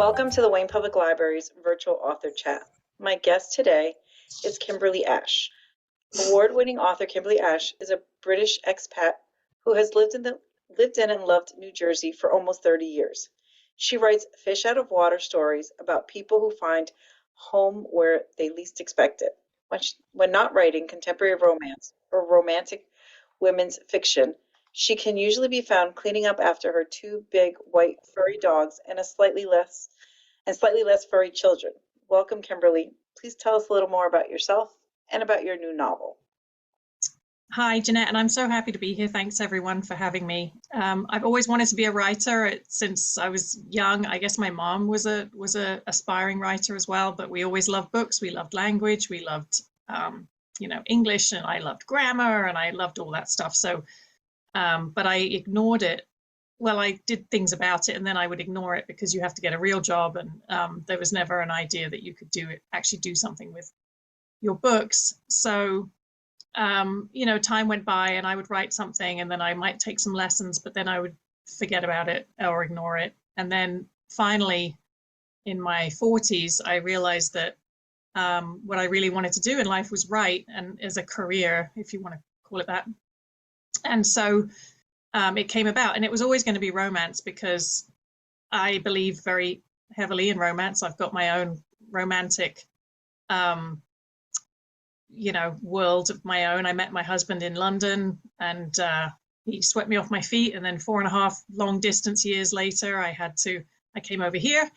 Welcome to the Wayne Public Library's virtual author chat. My guest today is Kimberley Ash. Award-winning author Kimberley Ash is a British expat who has lived in and loved New Jersey for almost 30 years. She writes fish out of water stories about people who find home where they least expect it. When not writing contemporary romance or romantic women's fiction, she can usually be found cleaning up after her two big white furry dogs and slightly less furry children. Welcome, Kimberley. Please tell us a little more about yourself and about your new novel. Hi, Janette, and I'm so happy to be here. Thanks, everyone, for having me. I've always wanted to be a writer since I was young. I guess my mom was a aspiring writer as well, but we always loved books. We loved language. We loved, English, and I loved grammar, and I loved all that stuff. So, but I ignored it. Well, I did things about it, and then I would ignore it because you have to get a real job, and there was never an idea that you could actually do something with your books. So time went by and I would write something and then I might take some lessons, but then I would forget about it or ignore it. And then finally, in my 40s, I realized that what I really wanted to do in life was write, and as a career, if you want to call it that. And so it came about, and it was always going to be romance because I believe very heavily in romance. I've got my own romantic world of my own. I met my husband in London, and he swept me off my feet, and then 4.5 long distance years later I came over here,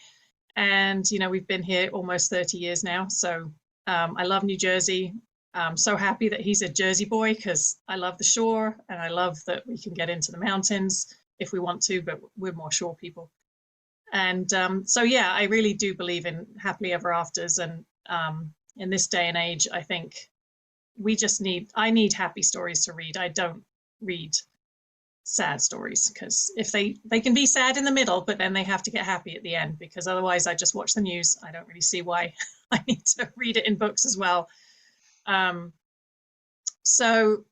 and we've been here almost 30 years now. So I love New Jersey. I'm so happy that he's a Jersey boy because I love the shore, and I love that we can get into the mountains if we want to, but we're more shore people. And so yeah, I really do believe in happily ever afters, and in this day and age, I think I need happy stories to read. I don't read sad stories because if they can be sad in the middle, but then they have to get happy at the end, because otherwise I just watch the news. I don't really see why I need to read it in books as well. So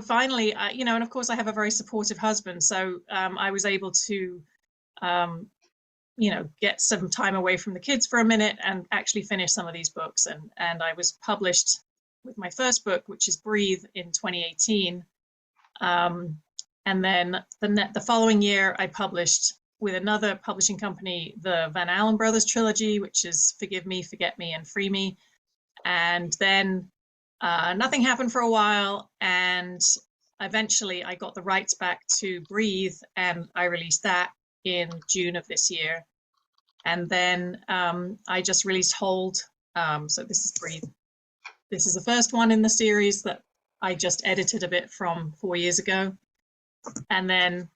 finally, and of course I have a very supportive husband. So I was able to get some time away from the kids for a minute and actually finish some of these books. And I was published with my first book, which is Breathe, in 2018. And then the following year, I published with another publishing company, the Van Allen Brothers trilogy, which is Forgive Me, Forget Me, and Free Me. And then nothing happened for a while. And eventually I got the rights back to Breathe, and I released that in June of this year. And then I just released Hold. So this is Breathe. This is the first one in the series that I just edited a bit from 4 years ago. And then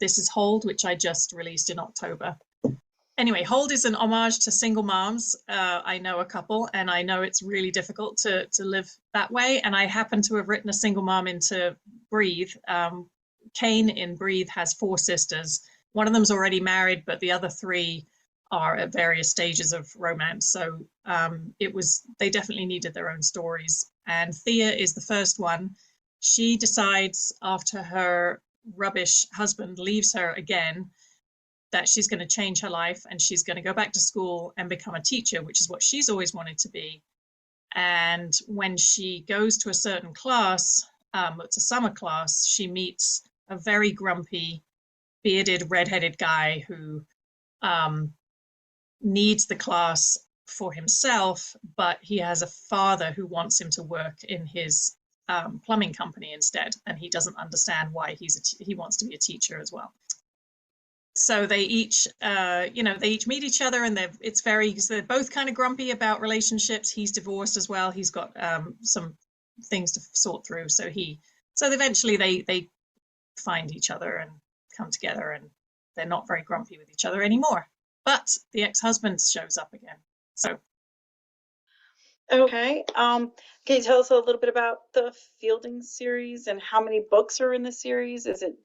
this is Hold, which I just released in October. Anyway, Hold is an homage to single moms. I know a couple, and I know it's really difficult to live that way. And I happen to have written a single mom into Breathe. Kane in Breathe has 4 sisters. One of them's already married, but the other 3 are at various stages of romance. So they definitely needed their own stories. And Thea is the first one. She decides after her rubbish husband leaves her again that she's going to change her life, and she's going to go back to school and become a teacher, which is what she's always wanted to be. And when she goes to a certain class, it's a summer class, she meets a very grumpy, bearded, redheaded guy who needs the class for himself, but he has a father who wants him to work in his plumbing company instead, and he doesn't understand why he wants to be a teacher as well. So they each meet each other, and they're both kind of grumpy about relationships. He's divorced as well. He's got some things to sort through. So eventually they find each other and come together, and they're not very grumpy with each other anymore. But the ex-husband shows up again. So. Okay. Can you tell us a little bit about the Fielding series and how many books are in the series? Is it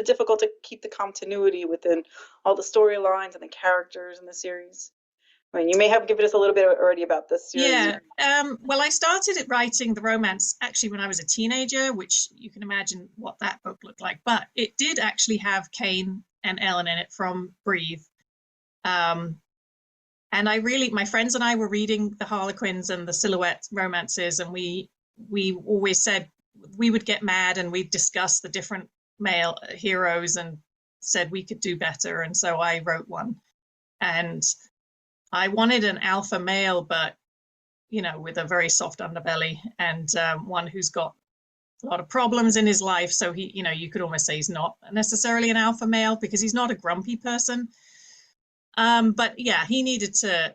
difficult to keep the continuity within all the storylines and the characters in the series? I mean, you may have given us a little bit already about this series. Yeah. Well, I started writing the romance actually when I was a teenager, which you can imagine what that book looked like. But it did actually have Kane and Ellen in it from Breathe. And my friends and I were reading the Harlequins and the Silhouette romances, and we always said we would get mad and we'd discuss the different male heroes and said we could do better. And so I wrote one, and I wanted an alpha male, but with a very soft underbelly, and one who's got a lot of problems in his life. So he, you could almost say he's not necessarily an alpha male because he's not a grumpy person. But yeah, he needed to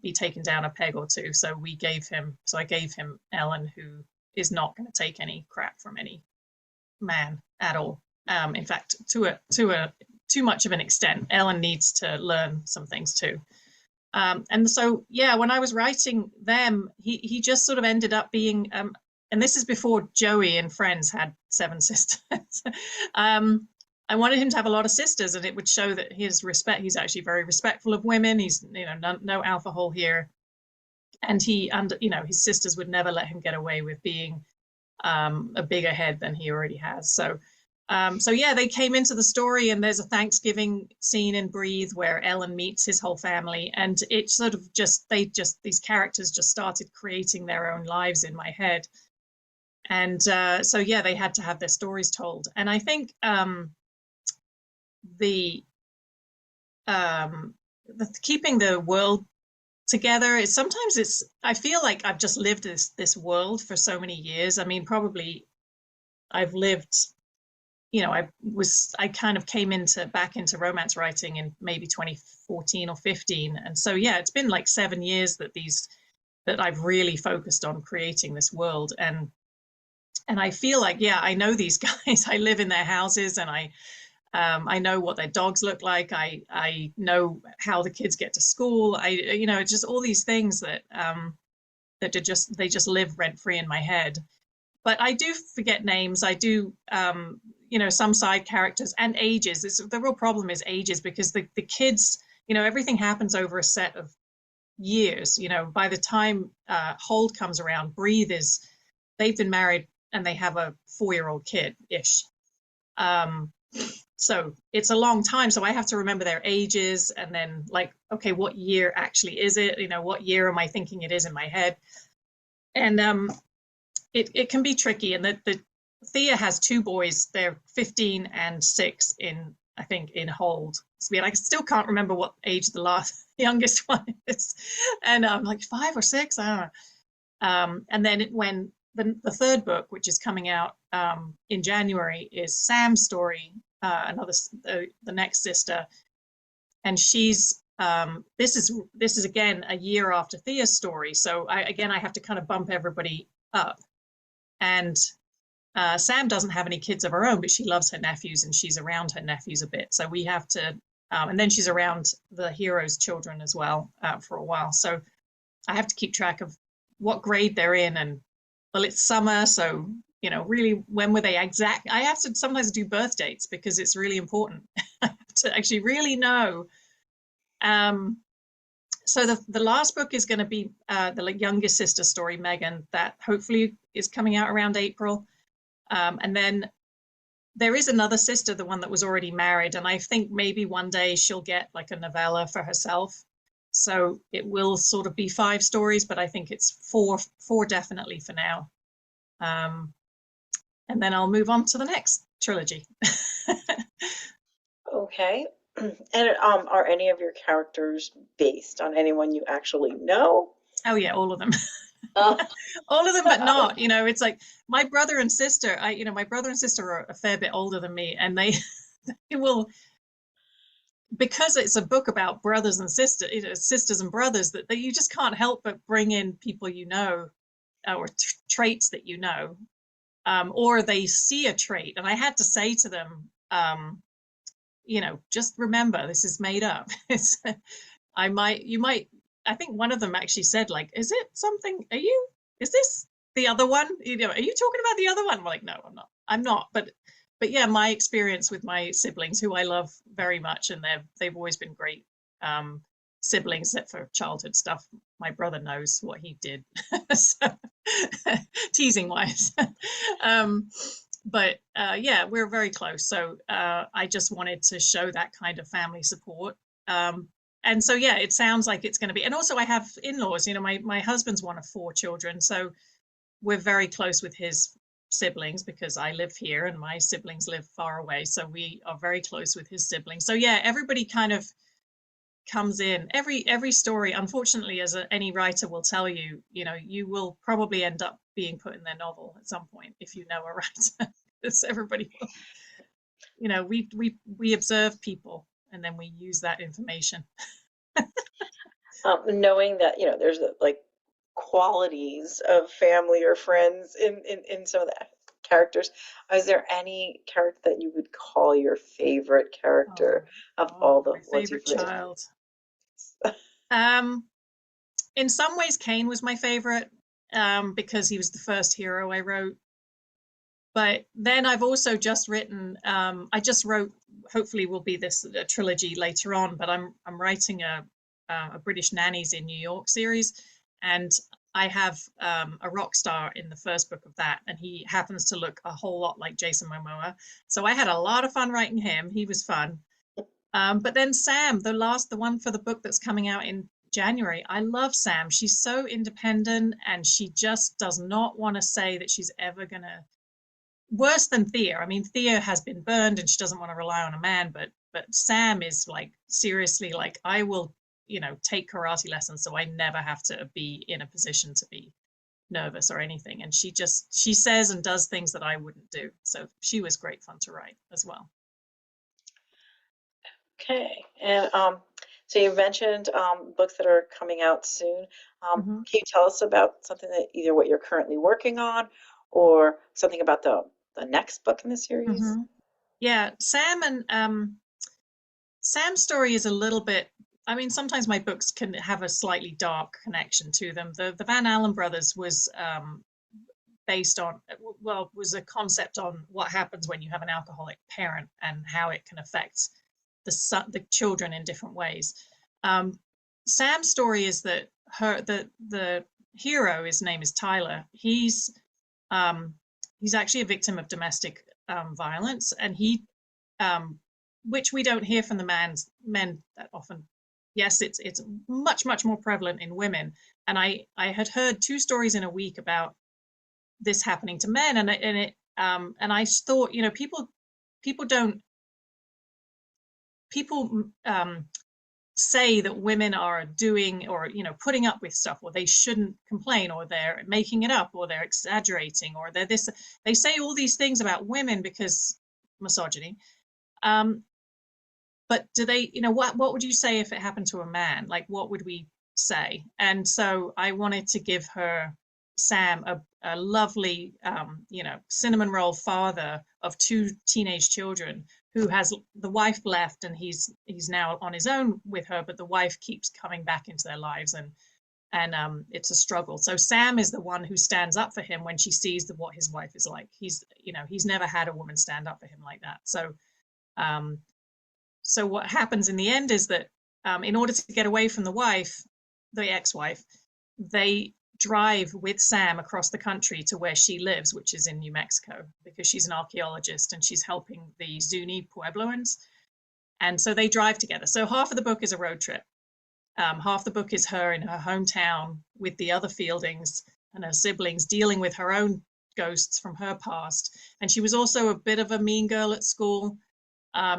be taken down a peg or two. So I gave him Ellen, who is not going to take any crap from any man at all. In fact, to too much of an extent. Ellen needs to learn some things too. And so, yeah, when I was writing them, he just sort of ended up being, and this is before Joey and Friends had 7 sisters. I wanted him to have a lot of sisters, and it would show that he's actually very respectful of women. He's, no alcohol here. And his sisters would never let him get away with being a bigger head than he already has. So yeah, they came into the story, and there's a Thanksgiving scene in Breathe where Ellen meets his whole family, and it sort of these characters just started creating their own lives in my head. And so yeah, they had to have their stories told. And I think the keeping the world together is sometimes I feel like I've just lived this world for so many years. I mean, probably I've lived, I kind of came back into romance writing in maybe 2014 or 15. And so, yeah, it's been like 7 years that I've really focused on creating this world. And I feel like, yeah, I know these guys. I live in their houses, and I know what their dogs look like. I know how the kids get to school. Just all these things that they just live rent free in my head. But I do forget names. I do, some side characters and ages. The real problem is ages, because the kids, everything happens over a set of years. By the time Hold comes around, they've been married and they have a 4-year-old kid-ish. So it's a long time. So I have to remember their ages, and then okay, what year actually is it? What year am I thinking it is in my head? And it can be tricky. And the Thea has 2 boys. They're 15 and 6 in Hold. So I still can't remember what age the youngest one is. And I'm like 5 or 6, I don't know. And then when the 3rd book, which is coming out in January, is Sam's story, the next sister, and she's this is again a year after Thea's story. So I have to kind of bump everybody up. And Sam doesn't have any kids of her own, but she loves her nephews, and she's around her nephews a bit. So we have to, and then she's around the heroes' children as well for a while. So I have to keep track of what grade they're in, and it's summer, so really when were they exact. I have to sometimes do birth dates because it's really important. I have to actually really know. So the last book is going to be the youngest sister story, Megan, that hopefully is coming out around April. And then there is another sister, the one that was already married, and I think maybe one day she'll get like a novella for herself. So it will sort of be 5 stories, but I think it's four definitely for now. And then I'll move on to the next trilogy. Okay. And are any of your characters based on anyone you actually know? Oh yeah, all of them. All of them, but not. It's like my brother and sister. My brother and sister are a fair bit older than me, and they will, because it's a book about brothers and sisters and brothers, that you just can't help but bring in people or traits that or they see a trait. And I had to say to them, just remember, this is made up. I think one of them actually said, like, is it something, is this the other one? Are you talking about the other one? I'm like, no, I'm not. But yeah, my experience with my siblings, who I love very much, and they've always been great siblings, except for childhood stuff. My brother knows what he did, so, teasing wise. but yeah, we're very close. So I just wanted to show that kind of family support. And so, yeah, it sounds like it's going to be. And also, I have in-laws. You know, my husband's one of 4 children, so we're very close with his siblings because I live here and my siblings live far away. So we are very close with his siblings. So yeah, everybody kind of comes in. Every story, unfortunately, as any writer will tell you, you know, you will probably end up being put in their novel at some point if you know a writer. Because everybody will, you know, we observe people and then we use that information. Knowing that, you know, there's like qualities of family or friends in some of the characters, is there any character that you would call your favorite character Oh, of all the my ones favorite you've written? child. Um, in some ways, Cain was my favorite because he was the first hero I wrote. But then I've also just written. I just wrote. Hopefully, will be this a trilogy later on. But I'm writing a British Nannies in New York series, and I have a rock star in the first book of that, and he happens to look a whole lot like Jason Momoa. So I had a lot of fun writing him. He was fun. But then Sam, the one for the book that's coming out in January, I love Sam. She's so independent and she just does not want to say that she's ever going to, worse than Thea. I mean, Thea has been burned and she doesn't want to rely on a man, but Sam is like, seriously, like, I will, you know, take karate lessons so I never have to be in a position to be nervous or anything. And she says and does things that I wouldn't do. So she was great fun to write as well. Okay, and so you mentioned books that are coming out soon. Mm-hmm. Can you tell us about something that either what you're currently working on or something about the next book in the series? Mm-hmm. Yeah, Sam's story is a little bit. I mean, sometimes my books can have a slightly dark connection to them. The Van Allen brothers was based on, well, was a concept on what happens when you have an alcoholic parent and how it can affect the children in different ways. Sam's story is that the hero, his name is Tyler. He's actually a victim of domestic violence, and which we don't hear from the men that often. Yes, it's much more prevalent in women, and I had heard 2 stories in a week about this happening to men, and I thought, you know, people don't people say that women are doing, or, you know, putting up with stuff, or they shouldn't complain, or they're making it up, or they're exaggerating, or they're this. They say all these things about women because misogyny. But do they, you know, what would you say if it happened to a man? Like, what would we say? And so I wanted to give Sam, a lovely, you know, cinnamon roll father of 2 teenage children, who has the wife left, and he's now on his own with her, but the wife keeps coming back into their lives, and it's a struggle. So Sam is the one who stands up for him when she sees what his wife is like. You know, he's never had a woman stand up for him like that. Um, so what happens in the end is that, in order to get away from the ex-wife, they drive with Sam across the country to where she lives, which is in New Mexico, because she's an archaeologist and she's helping the Zuni Puebloans. And so they drive together. So half of the book is a road trip. Half the book is her in her hometown with the other Fieldings and her siblings, dealing with her own ghosts from her past. And she was also a bit of a mean girl at school.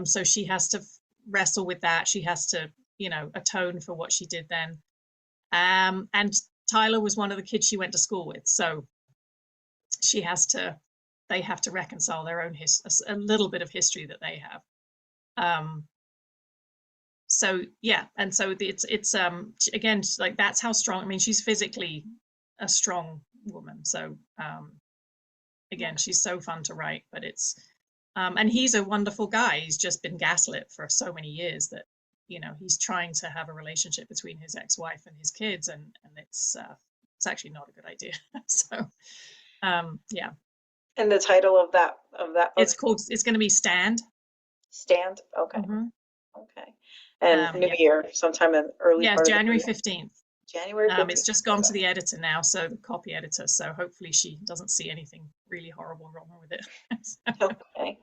So she has to wrestle with that. She has to, you know, atone for what she did then. And Tyler was one of the kids she went to school with. So they have to reconcile their own a little bit of history that they have. So yeah, and so it's again, like, that's how strong. I mean, she's physically a strong woman. So again, she's so fun to write. But and he's a wonderful guy. He's just been gaslit for so many years that, you know, he's trying to have a relationship between his ex-wife and his kids, and it's actually not a good idea. So yeah. And the title of that book? It's going to be Stand. Stand. Okay. Mm-hmm. Okay. And New Yeah. Year, sometime in early part of the January year. 15th. January 15th. It's just gone to the editor now, so the copy editor. So hopefully she doesn't see anything really horrible wrong with it. Okay.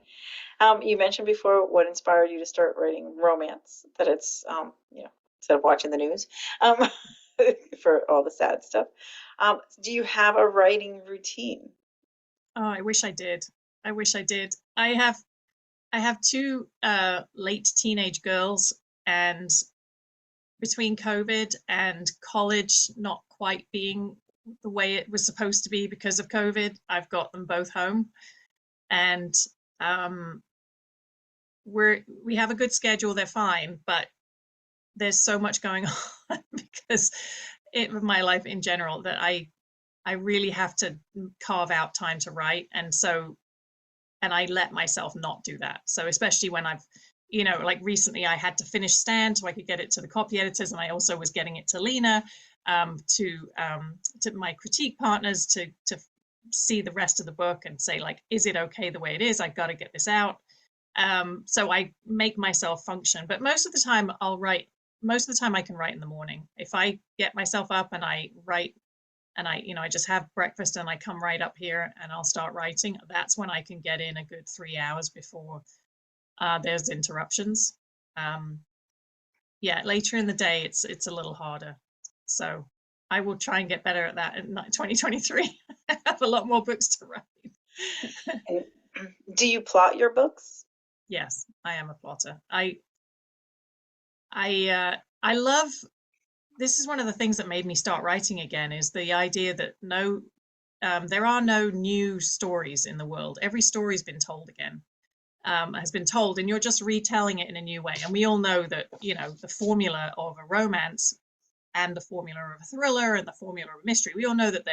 You mentioned before what inspired you to start writing romance, that it's, instead of watching the news, um, for all the sad stuff. Do you have a writing routine? Oh, I wish I did. I wish I did. I have two late teenage girls, and between COVID and college not quite being the way it was supposed to be because of COVID, I've got them both home, and um, we have a good schedule. They're fine, but there's so much going on because of my life in general that I really have to carve out time to write, and I let myself not do that. So especially when I've, like recently I had to finish Stand so I could get it to the copy editors, and I also was getting it to Lena, to my critique partners, to see the rest of the book and say, like, is it okay the way it is? I've got to get this out. So I make myself function, but most of the time I'll write. Most of the time I can write in the morning. If I get myself up and I write, and I just have breakfast and I come right up here and I'll start writing, that's when I can get in a good 3 hours before there's interruptions. Um, yeah, later in the day it's a little harder. So I will try and get better at that in 2023. I have a lot more books to write. And do you plot your books? Yes, I am a plotter. I love, this is one of the things that made me start writing again, is the idea that there are no new stories in the world. Every story's been told again, has been told, and you're just retelling it in a new way. And we all know that, the formula of a romance and the formula of a thriller and the formula of a mystery, we all know that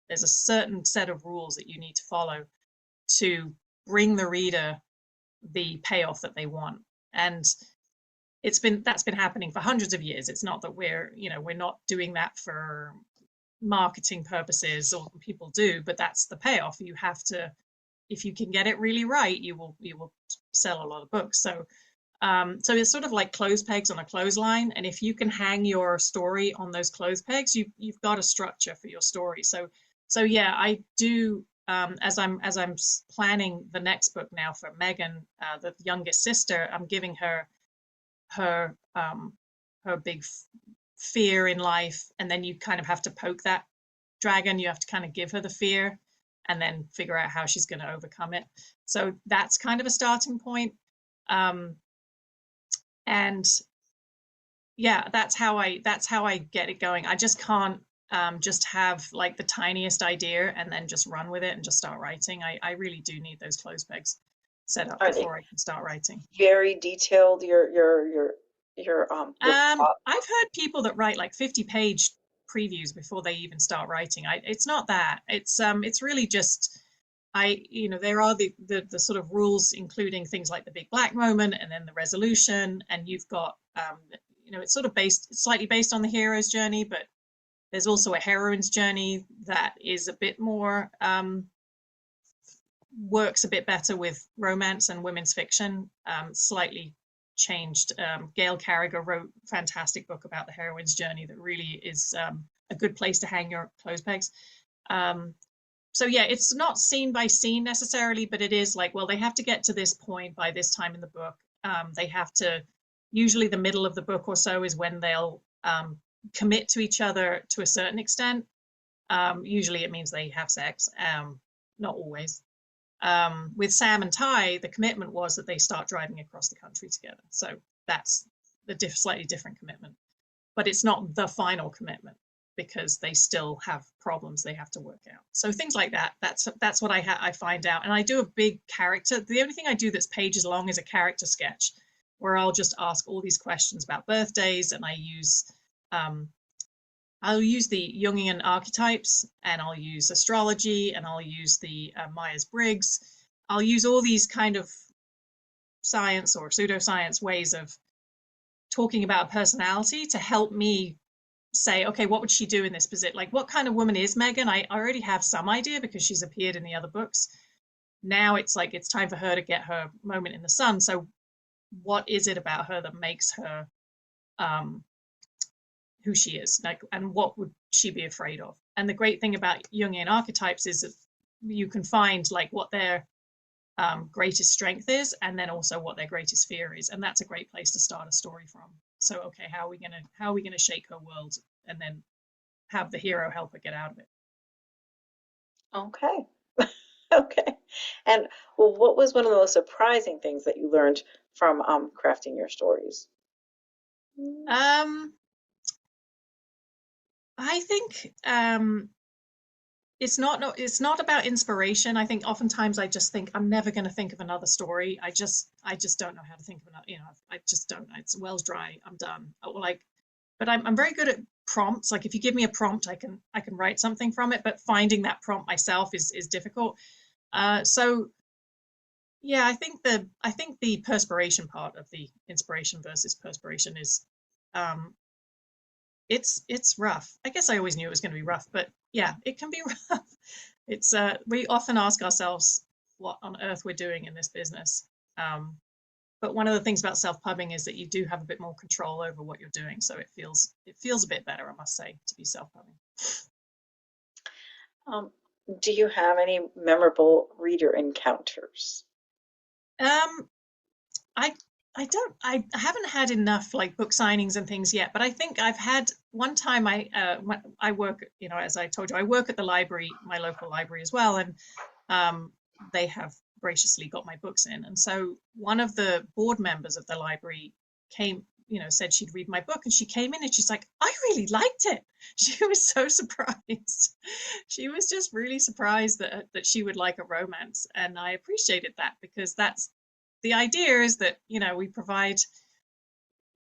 there's a certain set of rules that you need to follow to bring the reader the payoff that they want. And that's been happening for hundreds of years. It's not that we're not doing that for marketing purposes, or people do, but that's the payoff. You have to, if you can get it really right, you will sell a lot of books. So it's sort of like clothes pegs on a clothesline, and if you can hang your story on those clothes pegs, you've got a structure for your story. So yeah, I do. As I'm planning the next book now for Megan, the youngest sister, I'm giving her her big fear in life, and then you kind of have to poke that dragon. You have to kind of give her the fear and then figure out how she's going to overcome it. So that's kind of a starting point. And yeah, that's how I get it going. I just can't just have like the tiniest idea and then just run with it and just start writing. I really do need those clothes pegs set up Are they before I can start writing. very detailed, your plot? I've heard people that write like 50-page previews before they even start writing. It's not that. It's really just, there are the sort of rules, including things like the big black moment and then the resolution, and you've got, it's sort of slightly based on the hero's journey, but there's also a heroine's journey that is a bit more, works a bit better with romance and women's fiction, slightly changed. Gail Carriger wrote a fantastic book about the heroine's journey that really is a good place to hang your clothes pegs. So yeah, it's not scene by scene necessarily, but it is like, well, they have to get to this point by this time in the book. They have to, usually the middle of the book or so is when they'll commit to each other to a certain extent. Usually it means they have sex, not always. With Sam and Ty, the commitment was that they start driving across the country together. So that's the slightly different commitment, but it's not the final commitment because they still have problems they have to work out. So things like that. That's what I find out. And I do a big character. The only thing I do that's pages long is a character sketch, where I'll just ask all these questions about birthdays, and I'll use the Jungian archetypes, and I'll use astrology, and I'll use the Myers-Briggs. I'll use all these kind of science or pseudoscience ways of talking about personality to help me say, okay, what would she do in this position? Like, what kind of woman is Megan? I already have some idea because she's appeared in the other books. Now it's like, it's time for her to get her moment in the sun. So what is it about her that makes her who she is, like, and what would she be afraid of? And the great thing about Jungian archetypes is that you can find like what their greatest strength is, and then also what their greatest fear is, and that's a great place to start a story from. So okay, how are we gonna shake her world, and then have the hero help her get out of it. Okay. Okay. And well, what was one of the most surprising things that you learned from crafting your stories? um I think it's not about inspiration. I think oftentimes I just think I'm never going to think of another story. I just don't know how to think of another, I just don't. It's well's dry, I'm done. Like, but I'm very good at prompts. Like if you give me a prompt, I can write something from it, but finding that prompt myself is difficult. So yeah, I think the perspiration part of the inspiration versus perspiration is um it's rough. I guess I always knew it was going to be rough, but yeah, it can be rough. It's we often ask ourselves what on earth we're doing in this business. Um, but one of the things about self-pubbing is that you do have a bit more control over what you're doing, so it feels a bit better, I must say, to be self-pubbing. Um, do you have any memorable reader encounters? Um, I I haven't had enough like book signings and things yet, but I think I've had one time. I work, as I told you, I work at the library, my local library as well, and um, they have graciously got my books in. And so one of the board members of the library came, said she'd read my book, and she came in and she's like, I really liked it. She was so surprised. She was just really surprised that she would like a romance, and I appreciated that, because that's the idea, is that we provide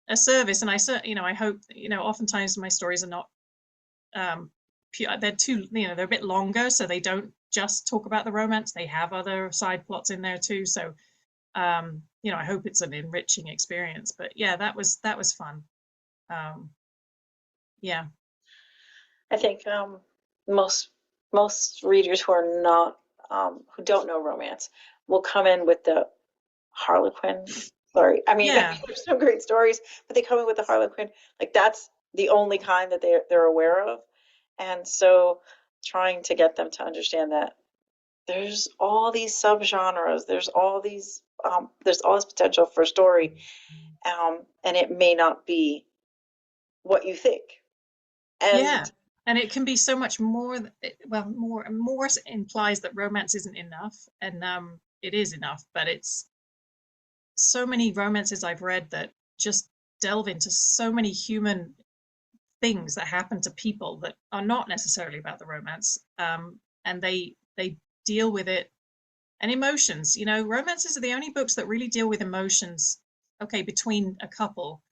a service. And I hope, oftentimes my stories are not um they're too, they're a bit longer, so they don't just talk about the romance, they have other side plots in there too. So I hope it's an enriching experience. But yeah, that was fun. um yeah. I think most most readers who are not who don't know romance will come in with the Harlequin. Sorry, I mean Yeah. there's some great stories, but they come in with the Harlequin. Like that's the only kind that they're aware of, and so trying to get them to understand that there's all these subgenres, there's all this potential for a story, and it may not be what you think. Yeah, And and it can be so much more. Well, more implies that romance isn't enough, and it is enough, but it's so many romances I've read that just delve into so many human things that happen to people that are not necessarily about the romance. And they deal with it, and emotions. Romances are the only books that really deal with emotions, okay, between a couple.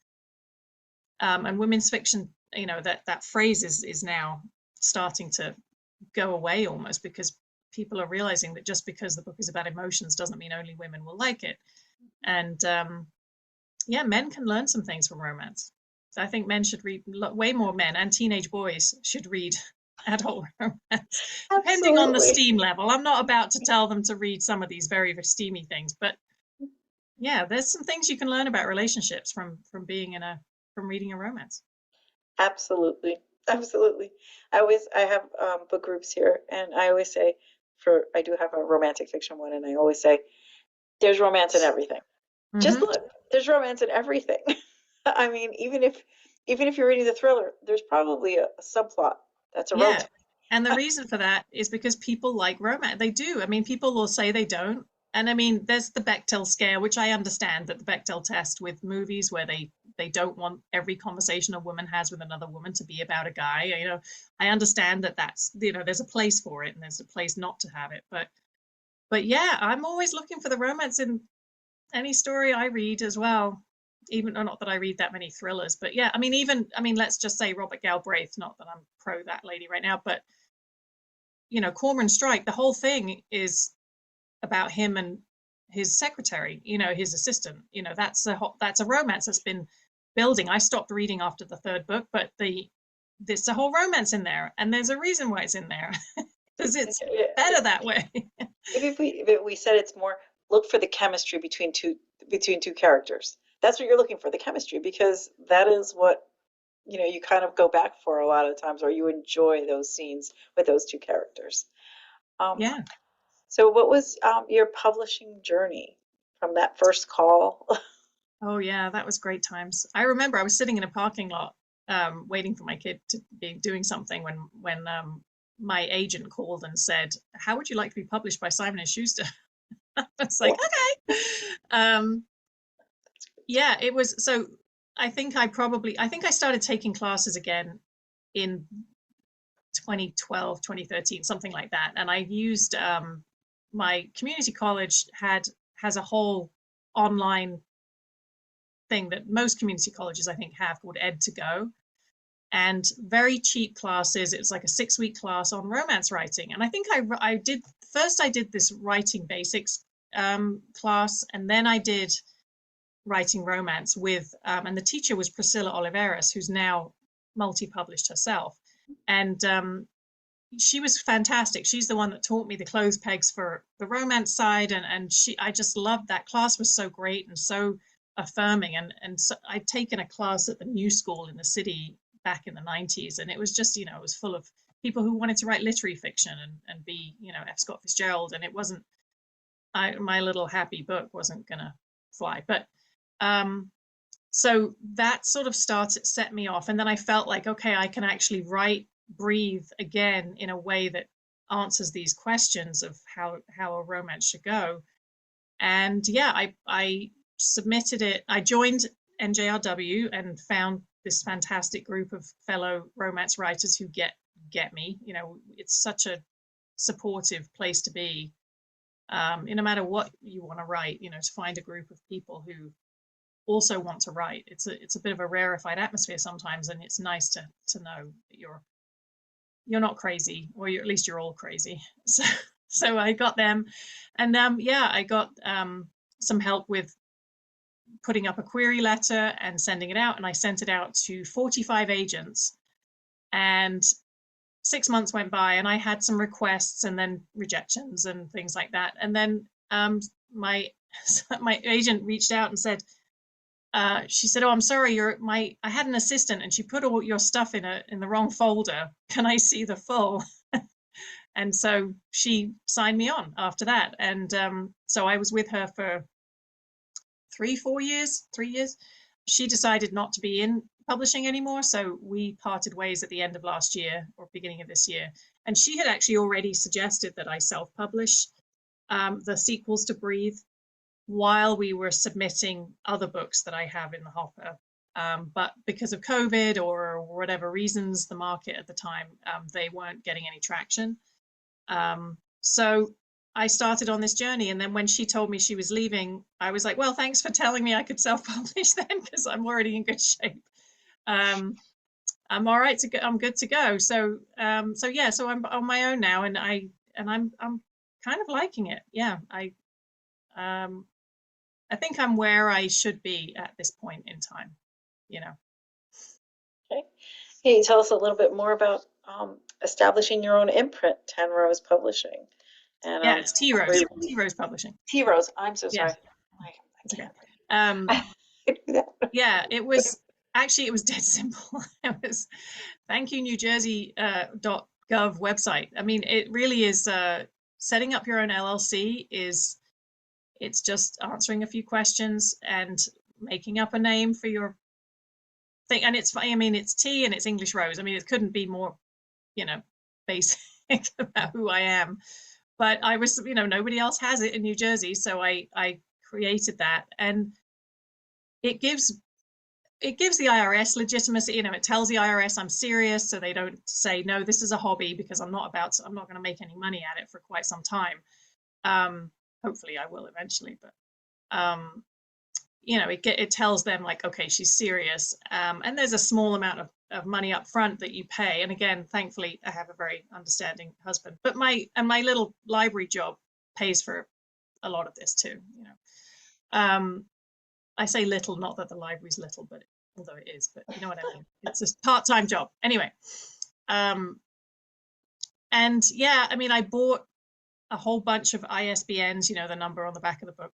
And women's fiction, that phrase is now starting to go away almost, because people are realizing that just because the book is about emotions doesn't mean only women will like it. And yeah, men can learn some things from romance. So I think men should read, way more men and teenage boys should read adult romance, depending on the absolutely. steam level. I'm not about to tell them to read some of these very, very steamy things, but yeah, there's some things you can learn about relationships from being from reading a romance. Absolutely. Absolutely. I have book groups here, and I always say, I do have a romantic fiction one, and I always say, there's romance in everything. Just Hmm. look, there's romance in everything. I mean, even if you're reading the thriller, there's probably a subplot that's a Yeah. romance. And the reason for that is because people like romance. They do. I mean, people will say they don't. And I mean, there's the Bechdel scare, which I understand, that the Bechdel test with movies where they don't want every conversation a woman has with another woman to be about a guy. I understand that that's, there's a place for it and there's a place not to have it. But yeah, I'm always looking for the romance in any story I read as well. Even, or not that I read that many thrillers, but yeah, I mean, let's just say Robert Galbraith. Not that I'm pro that lady right now, but Cormoran Strike, the whole thing is about him and his secretary, his assistant. That's a romance that's been building. I stopped reading after the third book, but there's a whole romance in there, and there's a reason why it's in there, because it's better that way. Maybe if we said it's more, look for the chemistry between two characters. That's what you're looking for, the chemistry, because that is what you kind of go back for a lot of times, or you enjoy those scenes with those two characters. Um, Yeah. so what was your publishing journey from that first call? Oh yeah, that was great times. I remember I was sitting in a parking lot, waiting for my kid to be doing something when my agent called and said, "How would you like to be published by Simon and Schuster?" I was like, "Okay." Um, yeah, it was. So I think I started taking classes again in 2012, 2013, something like that. And I used my community college has a whole online thing that most community colleges I think have called Ed2Go, and very cheap classes. It was like a 6-week class on romance writing, and I think I did first. I did this writing basics class, and then I did writing romance with and the teacher was Priscilla Oliveras, who's now multi-published herself, and she was fantastic. She's the one that taught me the clothes pegs for the romance side, and I just loved that class. Was so great and so affirming. And so I'd taken a class at the New School in the city back in the 90s, and it was just, you know, it was full of people who wanted to write literary fiction and be, you know, F. Scott Fitzgerald, and it wasn't my little happy book wasn't gonna fly. But so that sort of set me off, and then I felt like, okay, I can actually write Breathe again in a way that answers these questions of how a romance should go. And yeah, I submitted it. I joined NJRW and found this fantastic group of fellow romance writers who get me. You know, it's such a supportive place to be. No matter what you want to write, you know, to find a group of people who also want to write. It's a bit of a rarefied atmosphere sometimes, and it's nice to know that you're not crazy, or at least you're all crazy. So I got them, and yeah, I got some help with putting up a query letter and sending it out, and I sent it out to 45 agents, and 6 months went by, and I had some requests and then rejections and things like that, and then my my agent reached out and said, she said, "Oh, I'm sorry, I had an assistant and she put all your stuff in the wrong folder. Can I see the full?" And so she signed me on after that. And so I was with her for 3 years. She decided not to be in publishing anymore, so we parted ways at the end of last year or beginning of this year. And she had actually already suggested that I self-publish the sequels to Breathe while we were submitting other books that I have in the hopper. But because of COVID or whatever reasons, the market at the time, they weren't getting any traction. So I started on this journey. And then when she told me she was leaving, I was like, well, thanks for telling me I could self-publish then, because I'm already in good shape. I'm all right to go. I'm good to go. So yeah, so I'm on my own now, and I'm kind of liking it. Yeah, I think I'm where I should be at this point in time, you know. Okay. Can you tell us a little bit more about establishing your own imprint, 10 Rose Publishing? And Yeah, it's T Rose. T Rose Publishing. T Rose. I'm so Yeah, sorry. it's okay. Yeah. It was dead simple. It was thankyouNewJersey.gov website. I mean, it really is setting up your own LLC it's just answering a few questions and making up a name for your thing. And it's funny, I mean, it's T and it's English Rose. I mean, it couldn't be more, you know, basic about who I am. But I was, you know, nobody else has it in New Jersey, so I created that, and it gives the IRS legitimacy. You know, it tells the IRS I'm serious, so they don't say, no, this is a hobby, because I'm not going to make any money at it for quite some time. Hopefully I will eventually, but you know, it tells them like, okay, she's serious. And there's a small amount of money up front that you pay. And again, thankfully, I have a very understanding husband. But my little library job pays for a lot of this too. You know, I say little, not that the library's little, but although it is, but you know what I mean. It's a part-time job anyway. And yeah, I mean, I bought a whole bunch of ISBNs, you know, the number on the back of the book,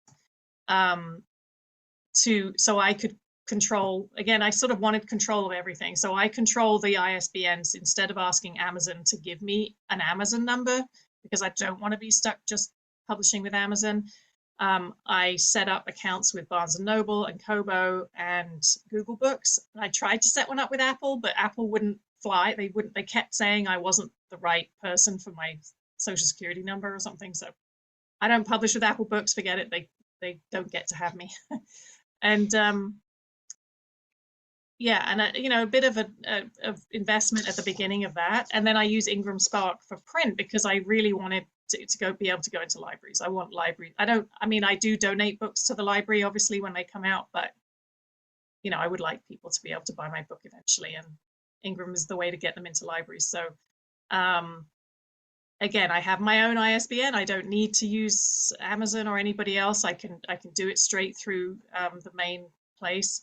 so I could control. Again, I sort of wanted control of everything, so I control the ISBNs instead of asking Amazon to give me an Amazon number, because I don't want to be stuck just publishing with Amazon. I set up accounts with Barnes and Noble and Kobo and Google Books. I tried to set one up with Apple, but Apple wouldn't fly. They kept saying I wasn't the right person for my social security number or something. So I don't publish with Apple Books. Forget it. They don't get to have me. And yeah, and a bit of of investment at the beginning of that, and then I use Ingram Spark for print because I really wanted to be able to go into libraries. I want libraries. I do donate books to the library, obviously, when they come out, but I would like people to be able to buy my book eventually, and Ingram is the way to get them into libraries. So again, I have my own ISBN. I don't need to use Amazon or anybody else. I can do it straight through the main place.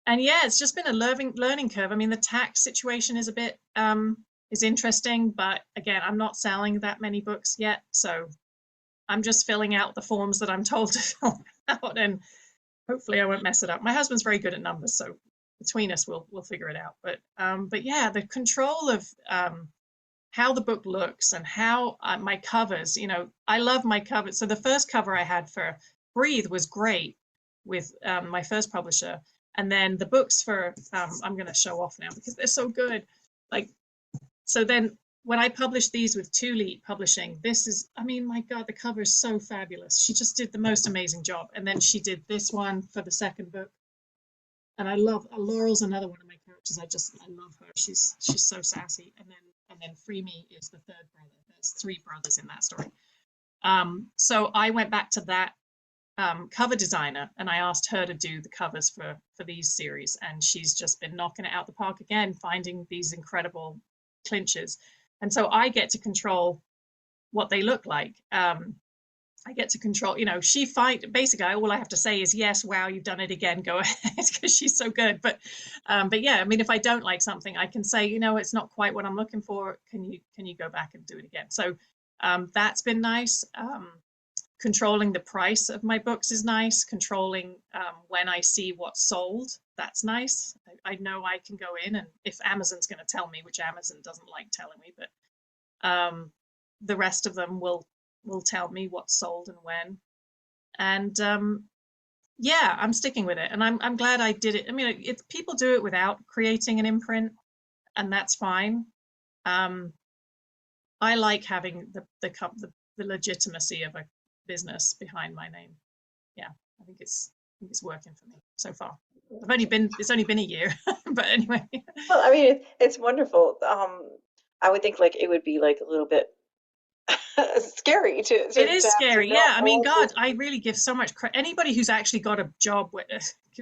And yeah, it's just been a learning curve. I mean, the tax situation is a bit is interesting, but again, I'm not selling that many books yet, so I'm just filling out the forms that I'm told to fill out, and hopefully I won't mess it up. My husband's very good at numbers, so between us we'll figure it out. But yeah, the control of how the book looks and how my covers, I love my covers. So the first cover I had for Breathe was great with my first publisher. And then the books for, I'm going to show off now because they're so good. So then when I published these with Tulip Publishing, this is, I mean, my God, the cover is so fabulous. She just did the most amazing job. And then she did this one for the second book. And I love, Laurel's another one of my characters. I love her. She's so sassy. And then Free Me is the third brother. There's 3 brothers in that story. So I went back to that cover designer and I asked her to do the covers for these series, and she's just been knocking it out the park again, finding these incredible clinches. And so I get to control what they look like. I get to control, basically all I have to say is yes, wow, you've done it again, go ahead, because she's so good. But yeah, I mean, if I don't like something, I can say, it's not quite what I'm looking for, can you go back and do it again? So that's been nice. Controlling the price of my books is nice. Controlling when I see what's sold, that's nice. I know I can go in, and if Amazon's going to tell me, which Amazon doesn't like telling me, but the rest of them will tell me what's sold and when. And yeah, I'm sticking with it, and I'm glad I did it. I mean, people do it without creating an imprint, and that's fine. I like having the legitimacy of a business behind my name. Yeah, I think it's working for me so far. It's only been a year, but anyway. Well, I mean, it's wonderful. I would think like it would be like a little bit scary to It is scary. Yeah, I mean, God, this. I really give so much credit. Anybody who's actually got a job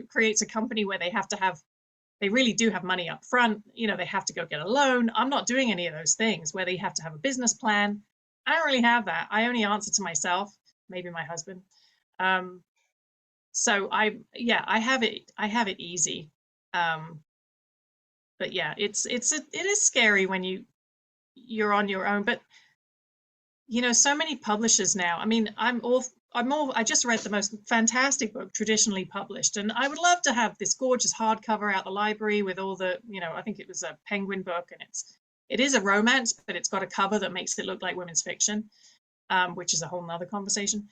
creates a company where they really do have money up front. They have to go get a loan. I'm not doing any of those things where they have to have a business plan. I don't really have that. I only answer to myself, maybe my husband. So I have it easy. But yeah, it is scary when you're on your own. But so many publishers now. I mean, I just read the most fantastic book traditionally published, and I would love to have this gorgeous hardcover out the library with all the, I think it was a Penguin book, and it is a romance, but it's got a cover that makes it look like women's fiction, which is a whole nother conversation.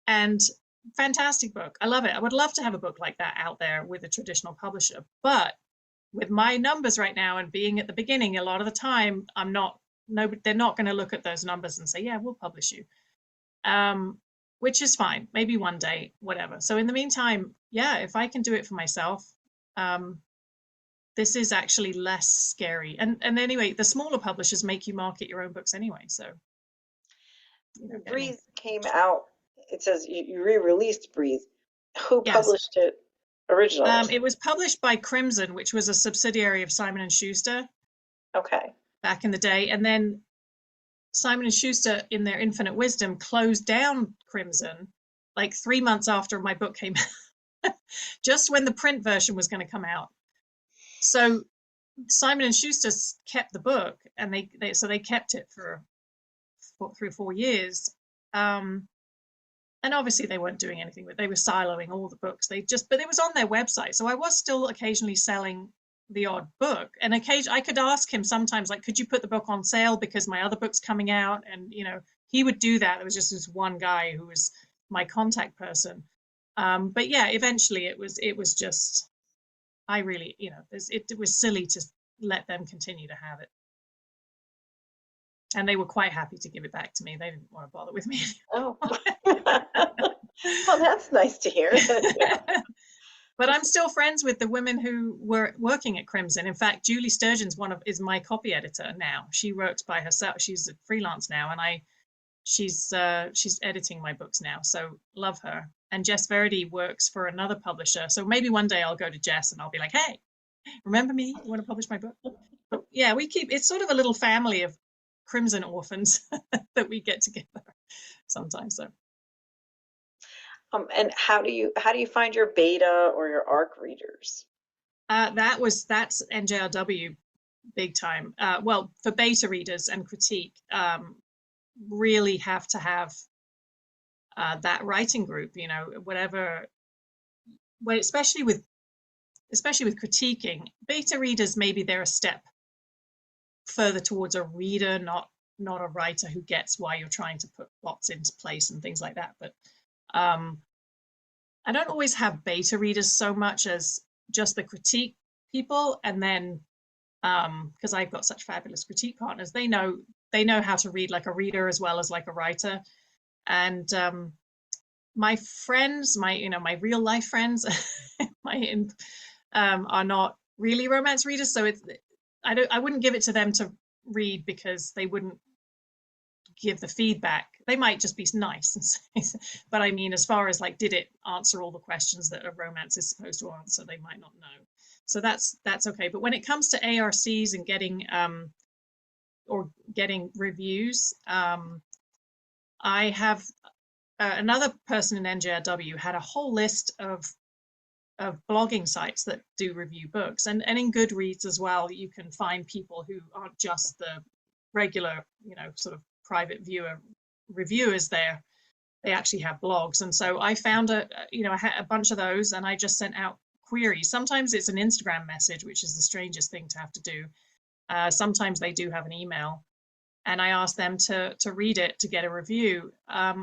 And fantastic book. I love it. I would love to have a book like that out there with a traditional publisher, but with my numbers right now and being at the beginning, a lot of the time they're not going to look at those numbers and say, yeah, we'll publish you, which is fine. Maybe one day, whatever. So in the meantime, yeah, if I can do it for myself, this is actually less scary. And anyway, the smaller publishers make you market your own books anyway. So Breathe came out. It says you re-released Breathe. Who Yes. published it originally? It was published by Crimson, which was a subsidiary of Simon & Schuster. Okay. Back in the day. And then Simon & Schuster, in their infinite wisdom, closed down Crimson like 3 months after my book came out, just when the print version was going to come out. So Simon & Schuster kept the book, and they kept it for 3 or 4 years. And obviously they weren't doing anything with it. They were siloing all the books. But it was on their website. So I was still occasionally selling the odd book. And occasionally I could ask him sometimes, like, could you put the book on sale because my other book's coming out? And, you know, he would do that. There was just this one guy who was my contact person. But yeah, eventually it was just, I really, you know, it was silly to let them continue to have it. And they were quite happy to give it back to me. They didn't want to bother with me. Oh, well, that's nice to hear. But I'm still friends with the women who were working at Crimson. In fact, Julie Sturgeon's is my copy editor now. She works by herself. She's a freelance now, and she's editing my books now. So love her. And Jess Verdi works for another publisher. So maybe one day I'll go to Jess and I'll be like, hey, remember me? You want to publish my book? But yeah, it's sort of a little family of Crimson orphans that we get together sometimes. So. And how do you find your beta or your ARC readers? That's NJRW big time. Well, for beta readers and critique, really have to have that writing group, you know, whatever. Well, especially with critiquing, beta readers, maybe they're a step further towards a reader, not a writer who gets why you're trying to put plots into place and things like that. But I don't always have beta readers so much as just the critique people. And then because I've got such fabulous critique partners, they know how to read like a reader as well as like a writer. And my friends, my real life friends, are not really romance readers. So I wouldn't give it to them to read because they wouldn't give the feedback. They might just be nice and say, but I mean, as far as like, did it answer all the questions that a romance is supposed to answer, they might not know. So that's okay. But when it comes to ARCs and getting reviews, I have another person in NJRW had a whole list of blogging sites that do review books, and in Goodreads as well, you can find people who aren't just the regular, you know, sort of private reviewers there. They actually have blogs. And so I found I had a bunch of those, and I just sent out queries. Sometimes it's an Instagram message, which is the strangest thing to have to do. Sometimes they do have an email, and I asked them to read it to get a review.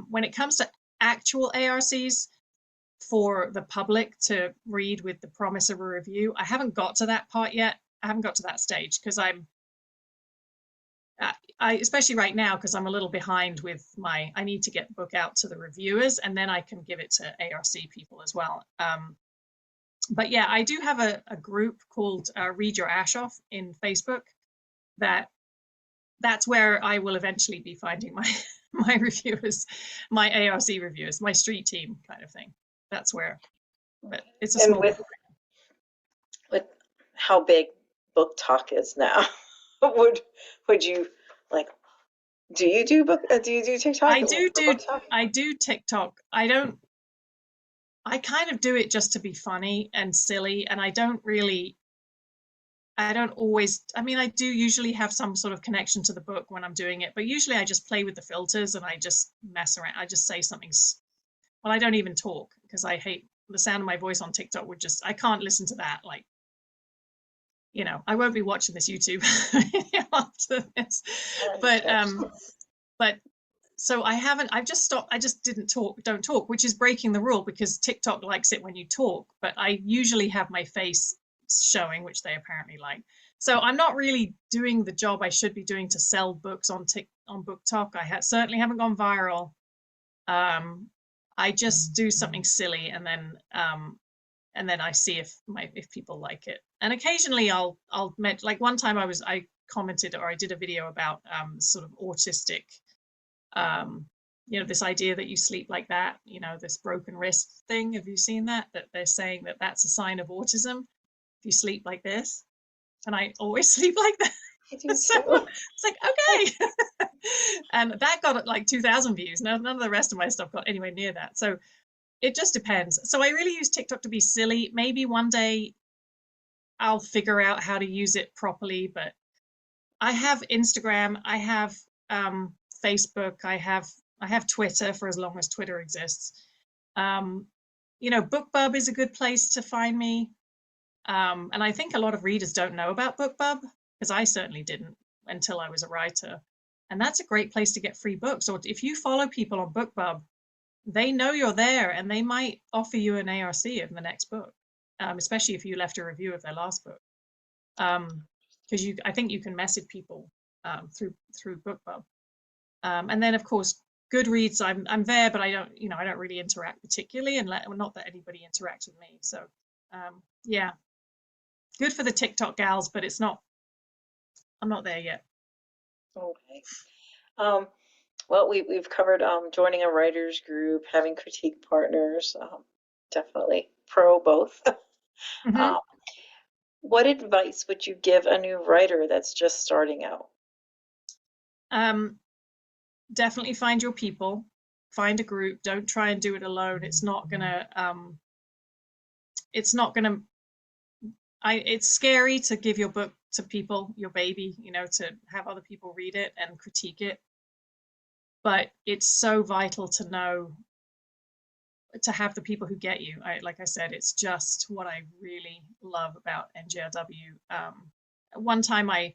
When it comes to actual ARCs for the public to read with the promise of a review, I haven't got to that part yet. I haven't got to that stage because especially right now, because I'm a little behind with I need to get the book out to the reviewers, and then I can give it to ARC people as well. But yeah, I do have a group called Read Your Ash Off in Facebook. That's where I will eventually be finding my reviewers, my ARC reviewers, my street team kind of thing. That's where, but it's a small with how big Book Talk is now, would you like? Do you do TikTok? I do TikTok. I kind of do it just to be funny and silly, and I don't always, I mean, I do usually have some sort of connection to the book when I'm doing it, but usually I just play with the filters and I just mess around. I just say something. Well, I don't even talk because I hate the sound of my voice on TikTok. I can't listen to that. Like, you know, I won't be watching this YouTube after this, but so I've just stopped. I just don't talk, which is breaking the rule because TikTok likes it when you talk, but I usually have my face showing, which they apparently like. So I'm not really doing the job I should be doing to sell books on Book Talk. I certainly haven't gone viral. I just do something silly, and then I see if people like it. And occasionally I'll like one time I commented, or I did a video about sort of autistic, you know, this idea that you sleep like that, you know, this broken wrist thing. Have you seen that they're saying that that's a sign of autism if you sleep like this? And I always sleep like that. I do So too. it's like, okay. And that got like 2,000 views. None of the rest of my stuff got anywhere near that. So it just depends. So I really use TikTok to be silly. Maybe one day I'll figure out how to use it properly, but I have Instagram, I have Facebook, I have Twitter for as long as Twitter exists. You know, BookBub is a good place to find me. And I think a lot of readers don't know about BookBub, because I certainly didn't until I was a writer. And that's a great place to get free books. Or if you follow people on BookBub, they know you're there and they might offer you an ARC of the next book, especially if you left a review of their last book. Because I think you can message people through BookBub. And then of course Goodreads, I'm there, but I don't really interact particularly, and not that anybody interacts with me. So yeah, good for the TikTok gals, but I'm not there yet. Okay. Well, we've covered joining a writers group, having critique partners, definitely pro both. Mm-hmm. Um, what advice would you give a new writer that's just starting out? Definitely find your people, find a group. Don't try and do it alone. It's not gonna it's scary to give your book to people, your baby, to have other people read it and critique it. But it's so vital to have the people who get you. Like I said, it's just what I really love about NJRW. One time I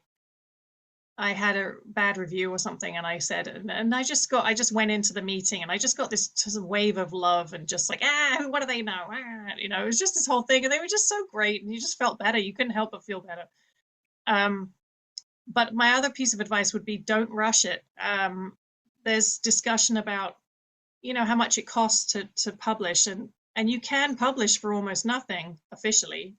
had a bad review or something, and I said, and I just went into the meeting, and I just got this wave of love, and just like, what do they know? It was just this whole thing, and they were just so great, and you just felt better. You couldn't help but feel better. But my other piece of advice would be, don't rush it. There's discussion about, how much it costs to publish, and you can publish for almost nothing officially.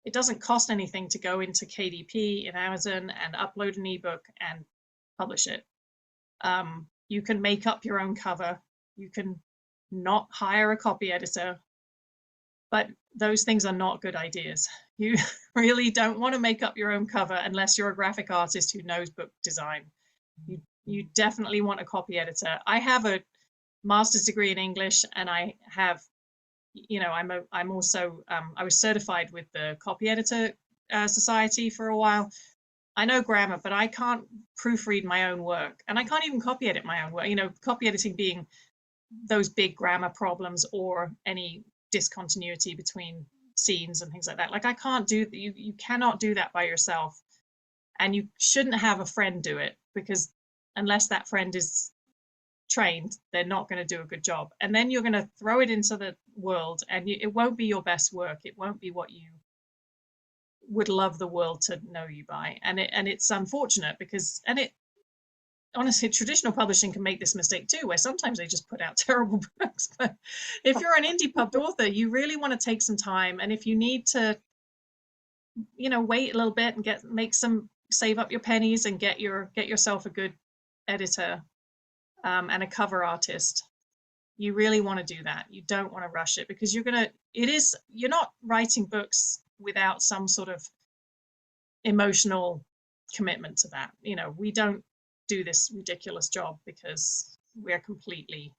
It doesn't cost anything to go into KDP in Amazon and upload an ebook and publish it. You can make up your own cover. You can not hire a copy editor, but those things are not good ideas. You really don't want to make up your own cover unless you're a graphic artist who knows book design. You definitely want a copy editor. I have a master's degree in English, and I have, I'm also, I was certified with the Copy Editor Society for a while. I know grammar, but I can't proofread my own work, and I can't even copy edit my own work. Copy editing being those big grammar problems or any discontinuity between scenes and things like that. Like, I can't do, you cannot do that by yourself, and you shouldn't have a friend do it, because unless that friend is trained, they're not going to do a good job, and then you're going to throw it into the world, and it won't be your best work. It won't be what you would love the world to know you by, and it's unfortunate, because honestly, traditional publishing can make this mistake too, where sometimes they just put out terrible books. But if you're an indie pub author, you really want to take some time, and if you need to wait a little bit and save up your pennies and get yourself a good editor and a cover artist, you really want to do that. You don't want to rush it, because you're not writing books without some sort of emotional commitment to that. We don't do this ridiculous job because we're completely,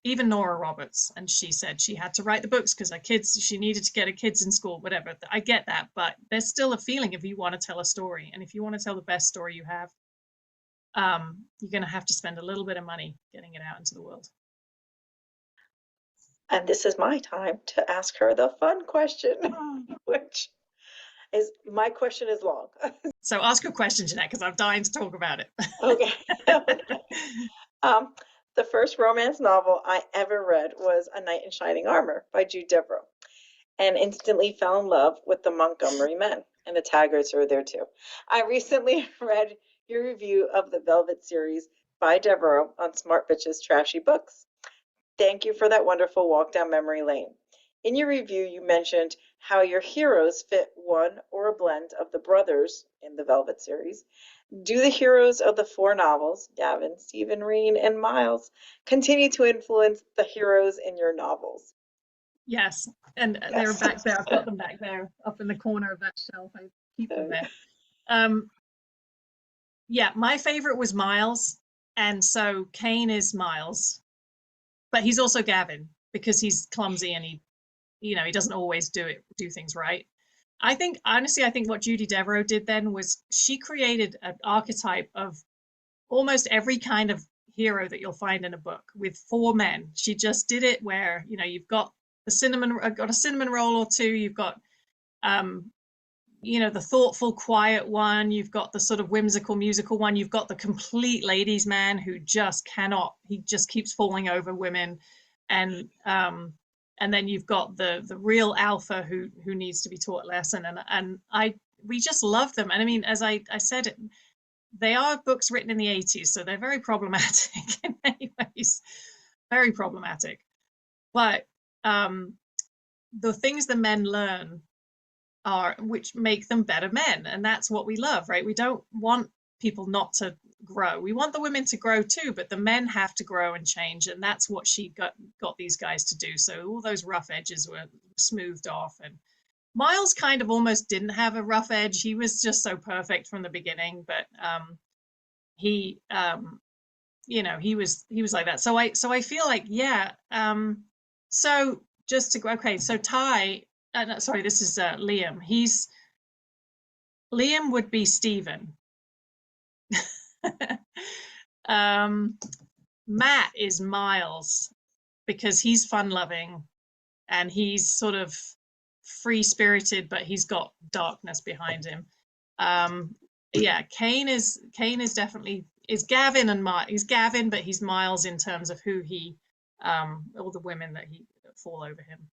even Nora Roberts, and she said she had to write the books because she needed to get her kids in school, whatever. I get that, but there's still a feeling if you want to tell a story, and if you want to tell the best story you have, you're going to have to spend a little bit of money getting it out into the world. And this is my time to ask her the fun question, which is, my question is long. So ask your question, Janette, because I'm dying to talk about it. Okay. The first romance novel I ever read was A Knight in Shining Armor by Jude Deveraux, and instantly fell in love with the Montgomery Men, and the Taggarts are there too. I recently read your review of the Velvet series by Deveraux on Smart Bitches Trashy Books. Thank you for that wonderful walk down memory lane. In your review, you mentioned how your heroes fit one or a blend of the brothers in the Velvet series. Do the heroes of the 4 novels, Gavin, Stephen, Reen, and Miles, continue to influence the heroes in your novels? Yes, and yes. They're back there. I've got them back there, up in the corner of that shelf. I keep them there. Yeah, my favorite was Miles, and so Kane is Miles, but he's also Gavin, because he's clumsy and he doesn't always do things right. I think what Judy Deveraux did then was she created an archetype of almost every kind of hero that you'll find in a book with 4 men. She just did it where, you've got the cinnamon, I've got a cinnamon roll or two. You've got, you know, the thoughtful, quiet one. You've got the sort of whimsical, musical one. You've got the complete ladies' man who just cannot, he just keeps falling over women. And then you've got the real alpha who needs to be taught a lesson. And we just love them. And I mean, as I said, they are books written in the 80s, so they're very problematic in many ways, very problematic. But the things the men learn are which make them better men, and that's what we love, right? We don't want people not to grow. We want the women to grow too, but the men have to grow and change, and that's what she got these guys to do. So all those rough edges were smoothed off, and Miles kind of almost didn't have a rough edge. He was just so perfect from the beginning, but he you know, he was like that. So I feel like, yeah. So just to go, okay, so Ty, sorry, this is Liam. Liam would be Stephen. Matt is Miles because he's fun-loving and he's sort of free-spirited, but he's got darkness behind him. Yeah, Kane is definitely Gavin, and he's Gavin, but he's Miles in terms of who he all the women that fall over him.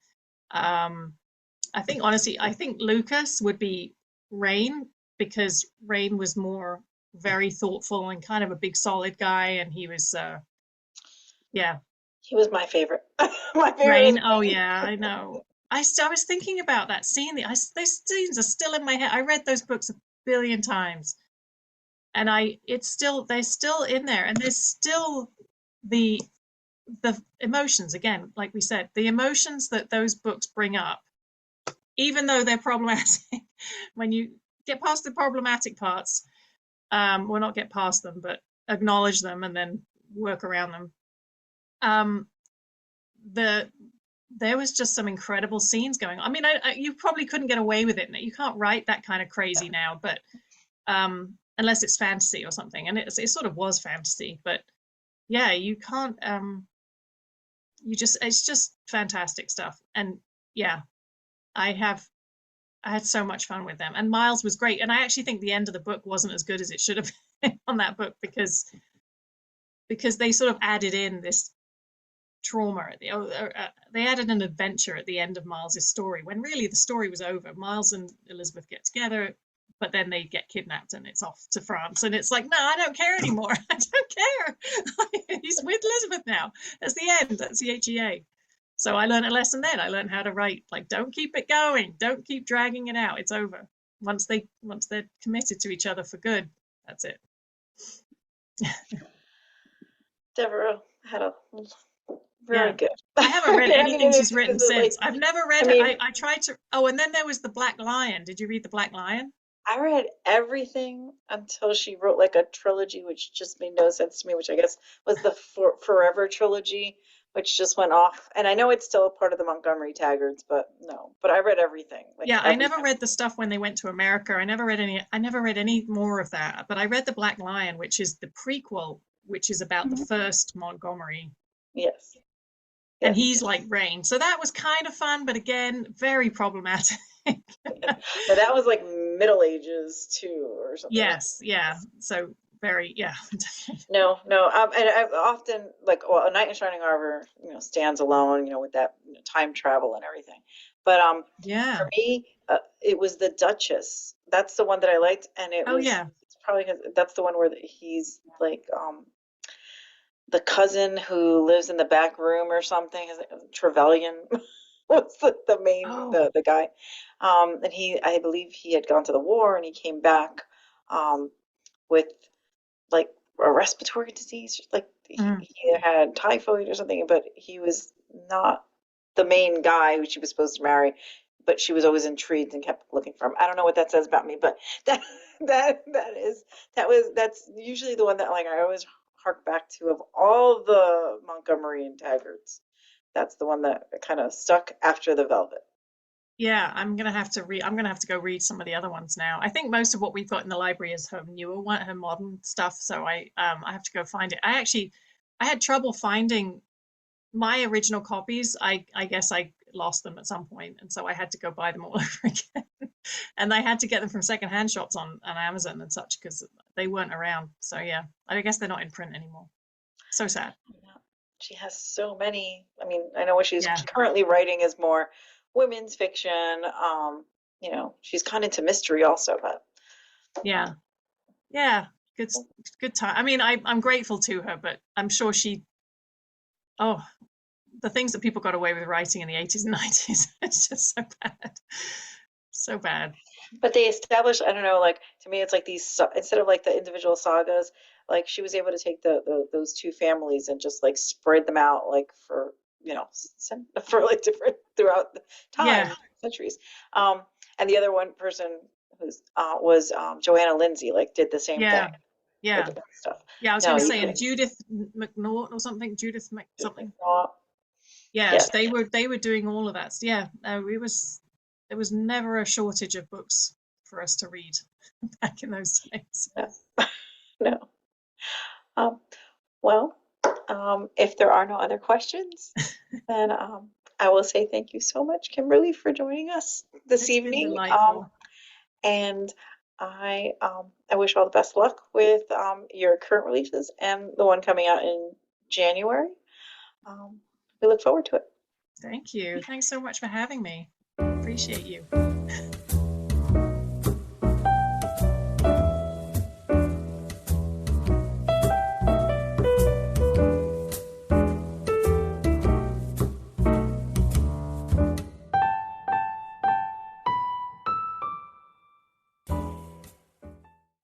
I think honestly, I think Lucas would be Rain, because Rain was more very thoughtful and kind of a big solid guy, and he was yeah. He was my favorite. My favorite Rain. Oh yeah, I know. I was thinking about that scene. Those scenes are still in my head. I read those books a billion times, and they're still in there, and there's still the emotions, again, like we said, the emotions that those books bring up, even though they're problematic. When you get past the problematic parts, well, not get past them, but acknowledge them and then work around them. There was just some incredible scenes going on. I mean, you probably couldn't get away with it. You can't write that kind of crazy now, but unless it's fantasy or something, and it sort of was fantasy, but yeah, you can't. It's just fantastic stuff. And yeah, I had so much fun with them, and Miles was great. And I actually think the end of the book wasn't as good as it should have been on that book, because they sort of added in this trauma they added an adventure at the end of Miles's story, when really the story was over. Miles and Elizabeth get together, but then they get kidnapped and it's off to France, and it's like, no, I don't care anymore. I don't care. He's with Elizabeth now. That's the end. That's the HEA. So I learned a lesson then. I learned how to write, like, don't keep it going, don't keep dragging it out. It's over. Once they're committed to each other for good, that's it. Deborah had a very good. I haven't read anything she's written since. Like, I've never read it. I tried to. Oh, and then there was The Black Lion. Did you read The Black Lion? I read everything until she wrote like a trilogy, which just made no sense to me, which I guess was the Forever trilogy, which just went off. And I know it's still a part of the Montgomery Taggarts, but no. But I read everything. Like, yeah, everything. I never read the stuff when they went to America. I never read any more of that. But I read The Black Lion, which is the prequel, which is about the first Montgomery. Yes. And he's like Rain. So that was kind of fun, but again, very problematic. But that was like Middle Ages too, or something. Yes, yeah. So very, yeah. No. And I often, like, well, A Knight in Shining Armor, stands alone, with that time travel and everything. But yeah, for me, it was The Duchess. That's the one that I liked, and it was. Yeah. It's probably because that's the one where he's like the cousin who lives in the back room or something. Trevelyan was the main the guy, and I believe he had gone to the war and he came back with like a respiratory disease, like he either had typhoid or something, but he was not the main guy who she was supposed to marry, but she was always intrigued and kept looking for him. I don't know what that says about me, but that's usually the one that, like, I always hark back to of all the Montgomery and Taggarts. That's the one that kind of stuck after The Velvet. Yeah, I'm gonna have to go read some of the other ones now. I think most of what we've got in the library is her newer one, her modern stuff. So I have to go find it. I had trouble finding my original copies. I guess I lost them at some point, and so I had to go buy them all over again. And I had to get them from secondhand shops on Amazon and such because they weren't around. So yeah, I guess they're not in print anymore. So sad. Yeah. She has so many. I mean, I know what she's Yeah, currently writing is more women's fiction. You know, she's kind of into mystery also, but yeah, yeah. Good, good time. I mean, I'm grateful to her, but I'm sure oh, the things that people got away with writing in the 80s and 90s, it's just so bad. So bad. but they established, I don't know, like to me it's like these instead of like the individual sagas, like she was able to take those two families and just like spread them out like for, you know, for like different throughout the time, Yeah, centuries. And the other one person who's was Joanna Lindsay, like did the same thing yeah, with yeah. the stuff. Yeah, I was No, going to you say, and couldn't. Judith McNaught or something, Judith Mc something. Yeah, Yes. they were doing all of that. Yeah, there was never a shortage of books for us to read back in those times. No. No. Um, well, if there are no other questions, then I will say thank you so much, Kimberly, for joining us this It's been evening. delightful. And I wish all the best luck with your current releases and the one coming out in January. We look forward to it. Thank you. Thanks so much for having me. Appreciate you.